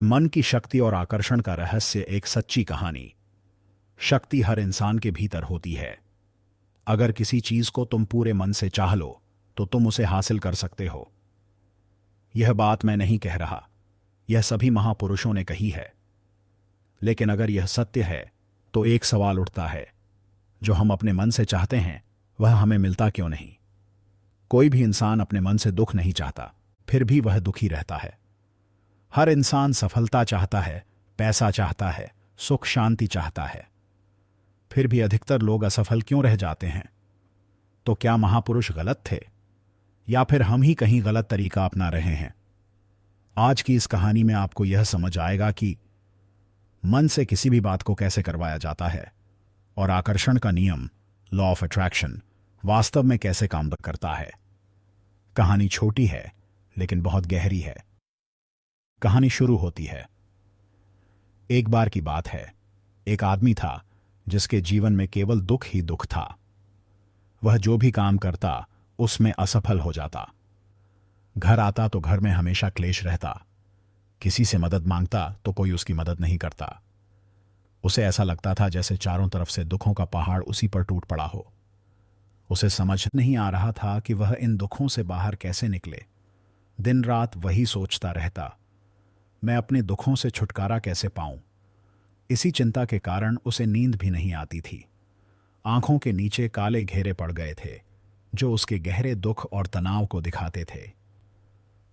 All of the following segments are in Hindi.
मन की शक्ति और आकर्षण का रहस्य एक सच्ची कहानी। शक्ति हर इंसान के भीतर होती है। अगर किसी चीज को तुम पूरे मन से चाह लो तो तुम उसे हासिल कर सकते हो। यह बात मैं नहीं कह रहा, यह सभी महापुरुषों ने कही है। लेकिन अगर यह सत्य है तो एक सवाल उठता है, जो हम अपने मन से चाहते हैं वह हमें मिलता क्यों नहीं? कोई भी इंसान अपने मन से दुख नहीं चाहता, फिर भी वह दुखी रहता है। हर इंसान सफलता चाहता है, पैसा चाहता है, सुख शांति चाहता है, फिर भी अधिकतर लोग असफल क्यों रह जाते हैं? तो क्या महापुरुष गलत थे, या फिर हम ही कहीं गलत तरीका अपना रहे हैं? आज की इस कहानी में आपको यह समझ आएगा कि मन से किसी भी बात को कैसे करवाया जाता है और आकर्षण का नियम, लॉ ऑफ अट्रैक्शन, वास्तव में कैसे काम करता है। कहानी छोटी है लेकिन बहुत गहरी है। कहानी शुरू होती है। एक बार की बात है, एक आदमी था जिसके जीवन में केवल दुख ही दुख था। वह जो भी काम करता उसमें असफल हो जाता। घर आता तो घर में हमेशा क्लेश रहता। किसी से मदद मांगता तो कोई उसकी मदद नहीं करता। उसे ऐसा लगता था जैसे चारों तरफ से दुखों का पहाड़ उसी पर टूट पड़ा हो। उसे समझ नहीं आ रहा था कि वह इन दुखों से बाहर कैसे निकले। दिन रात वही सोचता रहता, मैं अपने दुखों से छुटकारा कैसे पाऊं? इसी चिंता के कारण उसे नींद भी नहीं आती थी। आंखों के नीचे काले घेरे पड़ गए थे जो उसके गहरे दुख और तनाव को दिखाते थे।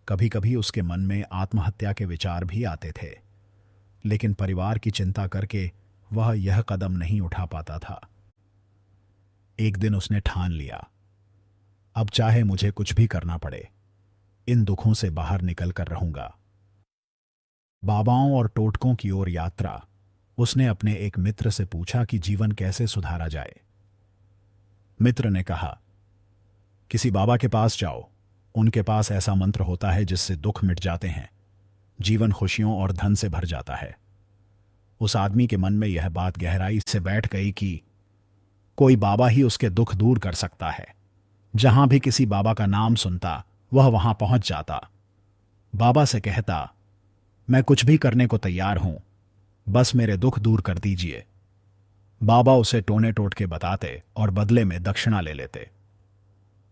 कभी कभी उसके मन में आत्महत्या के विचार भी आते थे, लेकिन परिवार की चिंता करके वह यह कदम नहीं उठा पाता था। एक दिन उसने ठान लिया, अब चाहे मुझे कुछ भी करना पड़े, इन दुखों से बाहर निकल कर रहूंगा। बाबाओं और टोटकों की ओर यात्रा। उसने अपने एक मित्र से पूछा कि जीवन कैसे सुधारा जाए। मित्र ने कहा, किसी बाबा के पास जाओ, उनके पास ऐसा मंत्र होता है जिससे दुख मिट जाते हैं, जीवन खुशियों और धन से भर जाता है। उस आदमी के मन में यह बात गहराई से बैठ गई कि कोई बाबा ही उसके दुख दूर कर सकता है। जहां भी किसी बाबा का नाम सुनता वह वहां पहुंच जाता। बाबा से कहता, मैं कुछ भी करने को तैयार हूं, बस मेरे दुख दूर कर दीजिए। बाबा उसे टोने टोट के बताते और बदले में दक्षिणा ले लेते।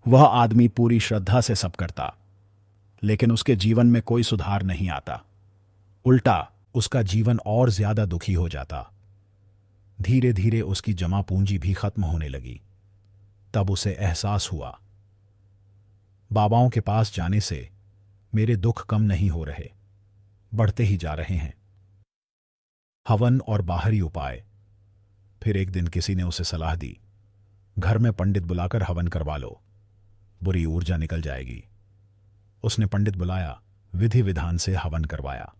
वह आदमी पूरी श्रद्धा से सब करता, लेकिन उसके जीवन में कोई सुधार नहीं आता। उल्टा उसका जीवन और ज्यादा दुखी हो जाता। धीरे धीरे उसकी जमा पूंजी भी खत्म होने लगी। तब उसे एहसास हुआ, बाबाओं के पास जाने से मेरे दुख कम नहीं हो रहे, बढ़ते ही जा रहे हैं। हवन और बाहरी उपाय। फिर एक दिन किसी ने उसे सलाह दी, घर में पंडित बुलाकर हवन करवा लो, बुरी ऊर्जा निकल जाएगी। उसने पंडित बुलाया, विधि विधान से हवन करवाया।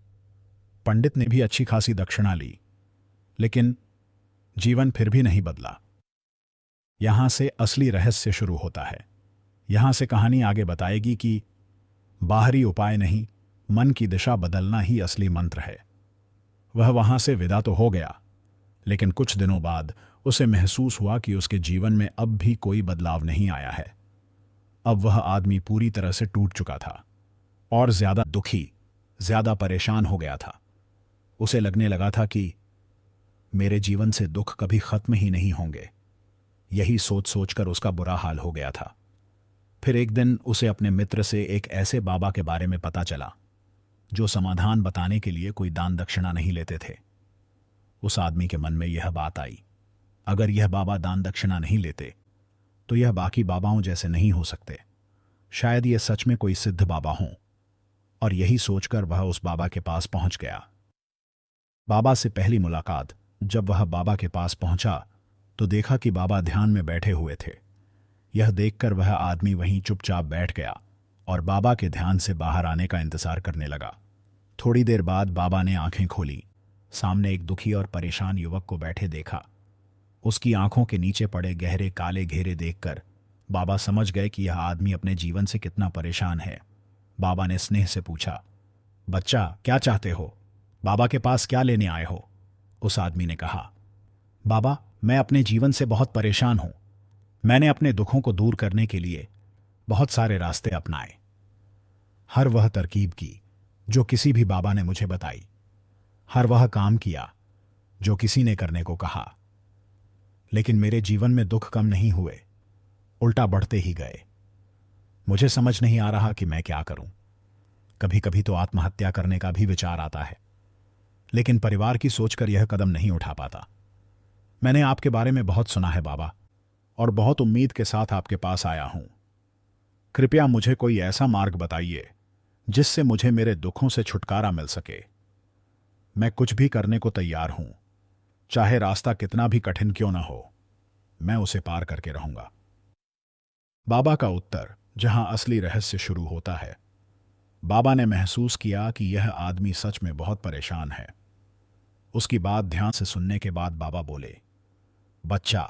पंडित ने भी अच्छी खासी दक्षिणा ली, लेकिन जीवन फिर भी नहीं बदला। यहां से असली रहस्य शुरू होता है। यहां से कहानी आगे बताएगी कि बाहरी उपाय नहीं, मन की दिशा बदलना ही असली मंत्र है। वह वहां से विदा तो हो गया, लेकिन कुछ दिनों बाद उसे महसूस हुआ कि उसके जीवन में अब भी कोई बदलाव नहीं आया है। अब वह आदमी पूरी तरह से टूट चुका था और ज्यादा दुखी, ज्यादा परेशान हो गया था। उसे लगने लगा था कि मेरे जीवन से दुख कभी खत्म ही नहीं होंगे। यही सोच सोचकर उसका बुरा हाल हो गया था। फिर एक दिन उसे अपने मित्र से एक ऐसे बाबा के बारे में पता चला जो समाधान बताने के लिए कोई दान दक्षिणा नहीं लेते थे। उस आदमी के मन में यह बात आई, अगर यह बाबा दान दक्षिणा नहीं लेते तो यह बाकी बाबाओं जैसे नहीं हो सकते। शायद यह सच में कोई सिद्ध बाबा हों। और यही सोचकर वह उस बाबा के पास पहुंच गया। बाबा से पहली मुलाकात। जब वह बाबा के पास पहुंचा तो देखा कि बाबा ध्यान में बैठे हुए थे। यह देखकर वह आदमी वहीं चुपचाप बैठ गया और बाबा के ध्यान से बाहर आने का इंतजार करने लगा। थोड़ी देर बाद बाबा ने आंखें खोली। सामने एक दुखी और परेशान युवक को बैठे देखा। उसकी आंखों के नीचे पड़े गहरे काले घेरे देखकर बाबा समझ गए कि यह आदमी अपने जीवन से कितना परेशान है। बाबा ने स्नेह से पूछा, बच्चा क्या चाहते हो? बाबा के पास क्या लेने आए हो? उस आदमी ने कहा, बाबा मैं अपने जीवन से बहुत परेशान हूं। मैंने अपने दुखों को दूर करने के लिए बहुत सारे रास्ते अपनाए, हर वह तरकीब की जो किसी भी बाबा ने मुझे बताई, हर वह काम किया जो किसी ने करने को कहा, लेकिन मेरे जीवन में दुख कम नहीं हुए, उल्टा बढ़ते ही गए। मुझे समझ नहीं आ रहा कि मैं क्या करूं। कभी कभी तो आत्महत्या करने का भी विचार आता है, लेकिन परिवार की सोचकर यह कदम नहीं उठा पाता। मैंने आपके बारे में बहुत सुना है बाबा, और बहुत उम्मीद के साथ आपके पास आया हूं। कृपया मुझे कोई ऐसा मार्ग बताइए जिससे मुझे मेरे दुखों से छुटकारा मिल सके। मैं कुछ भी करने को तैयार हूं, चाहे रास्ता कितना भी कठिन क्यों ना हो, मैं उसे पार करके रहूंगा। बाबा का उत्तर जहां असली रहस्य शुरू होता है। बाबा ने महसूस किया कि यह आदमी सच में बहुत परेशान है। उसकी बात ध्यान से सुनने के बाद बाबा बोले, बच्चा,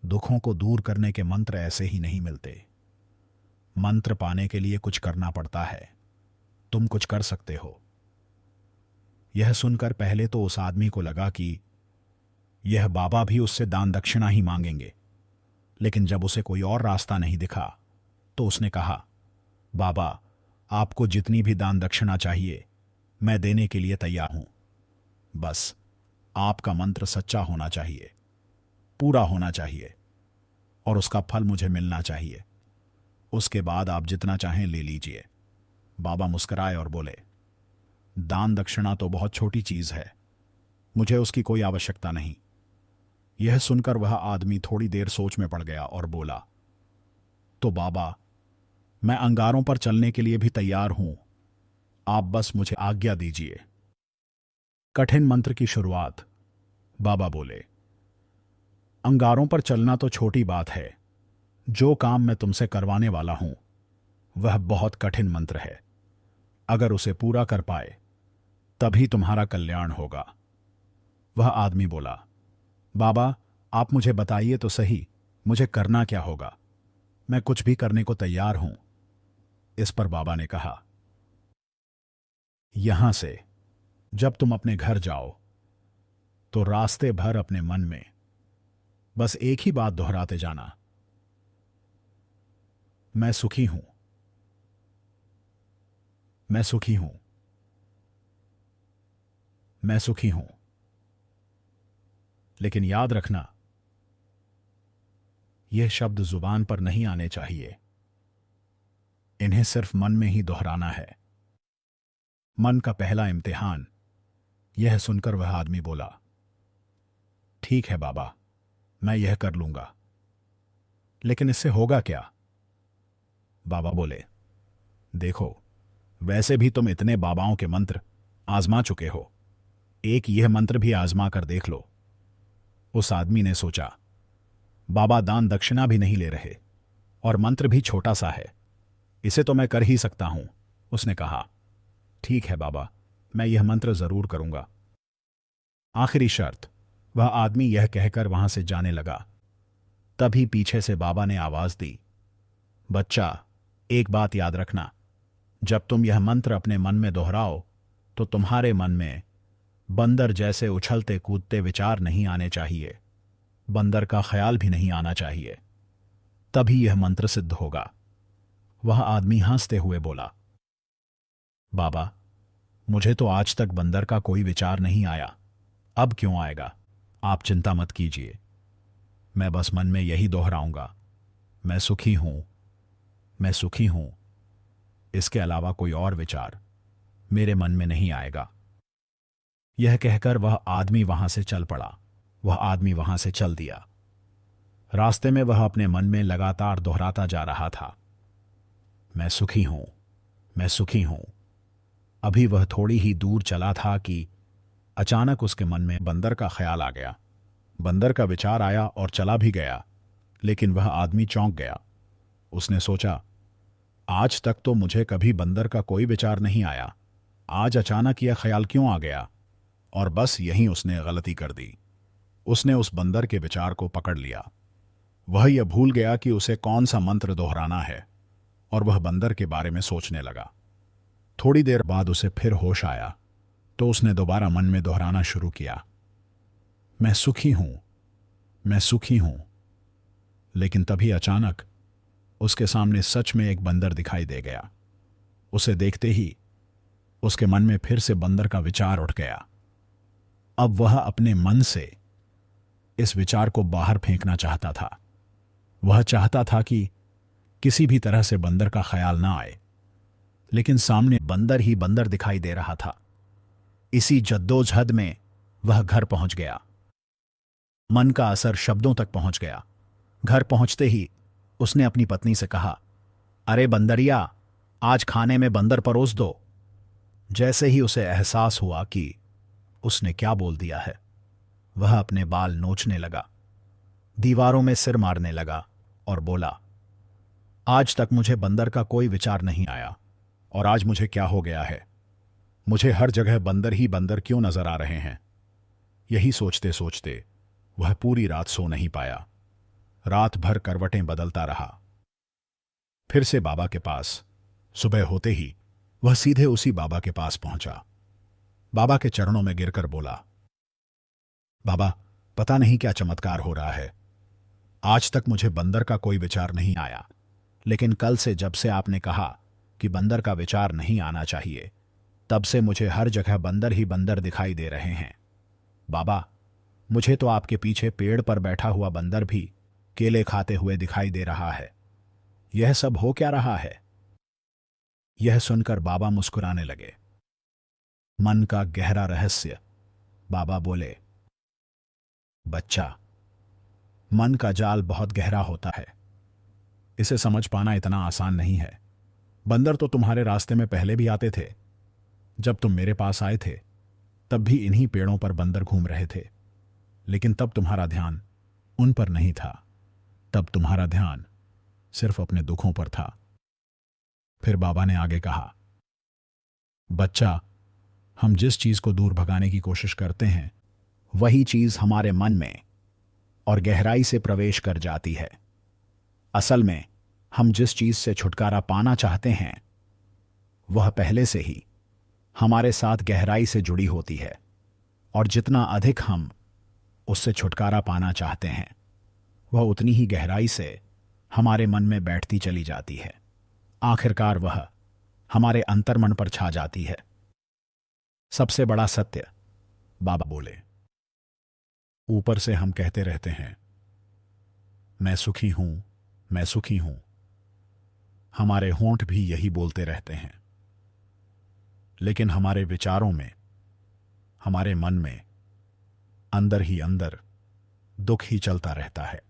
दुखों को दूर करने के मंत्र ऐसे ही नहीं मिलते। मंत्र पाने के लिए कुछ करना पड़ता है। तुम कुछ कर सकते हो। यह सुनकर पहले तो उस आदमी को लगा कि यह बाबा भी उससे दान दक्षिणा ही मांगेंगे, लेकिन जब उसे कोई और रास्ता नहीं दिखा तो उसने कहा, बाबा, आपको जितनी भी दान दक्षिणा चाहिए मैं देने के लिए तैयार हूं। बस आपका मंत्र सच्चा होना चाहिए, पूरा होना चाहिए, और उसका फल मुझे मिलना चाहिए। उसके बाद आप जितना चाहें ले लीजिए। बाबा मुस्कुराए और बोले, दान दक्षिणा तो बहुत छोटी चीज है, मुझे उसकी कोई आवश्यकता नहीं। यह सुनकर वह आदमी थोड़ी देर सोच में पड़ गया और बोला, तो बाबा, मैं अंगारों पर चलने के लिए भी तैयार हूं, आप बस मुझे आज्ञा दीजिए। कठिन मंत्र की शुरुआत। बाबा बोले, अंगारों पर चलना तो छोटी बात है, जो काम मैं तुमसे करवाने वाला हूं वह बहुत कठिन मंत्र है। अगर उसे पूरा कर पाए तभी तुम्हारा कल्याण होगा। वह आदमी बोला, बाबा, आप मुझे बताइए तो सही, मुझे करना क्या होगा? मैं कुछ भी करने को तैयार हूं। इस पर बाबा ने कहा, यहां से जब तुम अपने घर जाओ तो रास्ते भर अपने मन में बस एक ही बात दोहराते जाना, मैं सुखी हूं, मैं सुखी हूं, मैं सुखी हूं। लेकिन याद रखना, यह शब्द जुबान पर नहीं आने चाहिए, इन्हें सिर्फ मन में ही दोहराना है। मन का पहला इम्तिहान। यह सुनकर वह आदमी बोला, ठीक है बाबा, मैं यह कर लूंगा, लेकिन इससे होगा क्या? बाबा बोले, देखो, वैसे भी तुम इतने बाबाओं के मंत्र आजमा चुके हो, एक यह मंत्र भी आजमा कर देख लो। उस आदमी ने सोचा, बाबा दान दक्षिणा भी नहीं ले रहे और मंत्र भी छोटा सा है, इसे तो मैं कर ही सकता हूं। उसने कहा, ठीक है बाबा, मैं यह मंत्र जरूर करूंगा। आखिरी शर्त। वह आदमी यह कहकर वहां से जाने लगा। तभी पीछे से बाबा ने आवाज दी, बच्चा, एक बात याद रखना, जब तुम यह मंत्र अपने मन में दोहराओ तो तुम्हारे मन में बंदर जैसे उछलते कूदते विचार नहीं आने चाहिए, बंदर का ख्याल भी नहीं आना चाहिए, तभी यह मंत्र सिद्ध होगा। वह आदमी हंसते हुए बोला, बाबा, मुझे तो आज तक बंदर का कोई विचार नहीं आया, अब क्यों आएगा? आप चिंता मत कीजिए, मैं बस मन में यही दोहराऊंगा, मैं सुखी हूं, मैं सुखी हूं। इसके अलावा कोई और विचार मेरे मन में नहीं आएगा। यह कहकर वह आदमी वहां से चल पड़ा। वह आदमी वहां से चल दिया। रास्ते में वह अपने मन में लगातार दोहराता जा रहा था, मैं सुखी हूं, मैं सुखी हूं। अभी वह थोड़ी ही दूर चला था कि अचानक उसके मन में बंदर का ख्याल आ गया। बंदर का विचार आया और चला भी गया, लेकिन वह आदमी चौंक गया। उसने सोचा, आज तक तो मुझे कभी बंदर का कोई विचार नहीं आया, आज अचानक यह ख्याल क्यों आ गया? और बस यहीं उसने गलती कर दी। उसने उस बंदर के विचार को पकड़ लिया। वह यह भूल गया कि उसे कौन सा मंत्र दोहराना है, और वह बंदर के बारे में सोचने लगा। थोड़ी देर बाद उसे फिर होश आया तो उसने दोबारा मन में दोहराना शुरू किया, मैं सुखी हूं, मैं सुखी हूं। लेकिन तभी अचानक उसके सामने सच में एक बंदर दिखाई दे गया। उसे देखते ही उसके मन में फिर से बंदर का विचार उठ गया। अब वह अपने मन से इस विचार को बाहर फेंकना चाहता था। वह चाहता था कि किसी भी तरह से बंदर का ख्याल ना आए, लेकिन सामने बंदर ही बंदर दिखाई दे रहा था। इसी जद्दोजहद में वह घर पहुंच गया। मन का असर शब्दों तक पहुंच गया। घर पहुंचते ही उसने अपनी पत्नी से कहा, अरे बंदरिया, आज खाने में बंदर परोस दो। जैसे ही उसे एहसास हुआ कि उसने क्या बोल दिया है, वह अपने बाल नोचने लगा, दीवारों में सिर मारने लगा और बोला, आज तक मुझे बंदर का कोई विचार नहीं आया, और आज मुझे क्या हो गया है? मुझे हर जगह बंदर ही बंदर क्यों नजर आ रहे हैं? यही सोचते सोचते वह पूरी रात सो नहीं पाया। रात भर करवटें बदलता रहा। फिर से बाबा के पास। सुबह होते ही वह सीधे उसी बाबा के पास पहुंचा। बाबा के चरणों में गिरकर बोला, बाबा, पता नहीं क्या चमत्कार हो रहा है। आज तक मुझे बंदर का कोई विचार नहीं आया, लेकिन कल से जब से आपने कहा कि बंदर का विचार नहीं आना चाहिए, तब से मुझे हर जगह बंदर ही बंदर दिखाई दे रहे हैं। बाबा, मुझे तो आपके पीछे पेड़ पर बैठा हुआ बंदर भी केले खाते हुए दिखाई दे रहा है। यह सब हो क्या रहा है? यह सुनकर बाबा मुस्कुराने लगे। मन का गहरा रहस्य। बाबा बोले, बच्चा, मन का जाल बहुत गहरा होता है। इसे समझ पाना इतना आसान नहीं है। बंदर तो तुम्हारे रास्ते में पहले भी आते थे। जब तुम मेरे पास आए थे, तब भी इन्हीं पेड़ों पर बंदर घूम रहे थे, लेकिन तब तुम्हारा ध्यान उन पर नहीं था। तब तुम्हारा ध्यान सिर्फ अपने दुखों पर था। फिर बाबा ने आगे कहा, बच्चा, हम जिस चीज को दूर भगाने की कोशिश करते हैं, वही चीज हमारे मन में और गहराई से प्रवेश कर जाती है। असल में हम जिस चीज से छुटकारा पाना चाहते हैं, वह पहले से ही हमारे साथ गहराई से जुड़ी होती है, और जितना अधिक हम उससे छुटकारा पाना चाहते हैं, वह उतनी ही गहराई से हमारे मन में बैठती चली जाती है। आखिरकार वह हमारे अंतर्मन पर छा जाती है। सबसे बड़ा सत्य, बाबा बोले, ऊपर से हम कहते रहते हैं, मैं सुखी हूं, मैं सुखी हूं। हमारे होंठ भी यही बोलते रहते हैं, लेकिन हमारे विचारों में, हमारे मन में अंदर ही अंदर दुख ही चलता रहता है।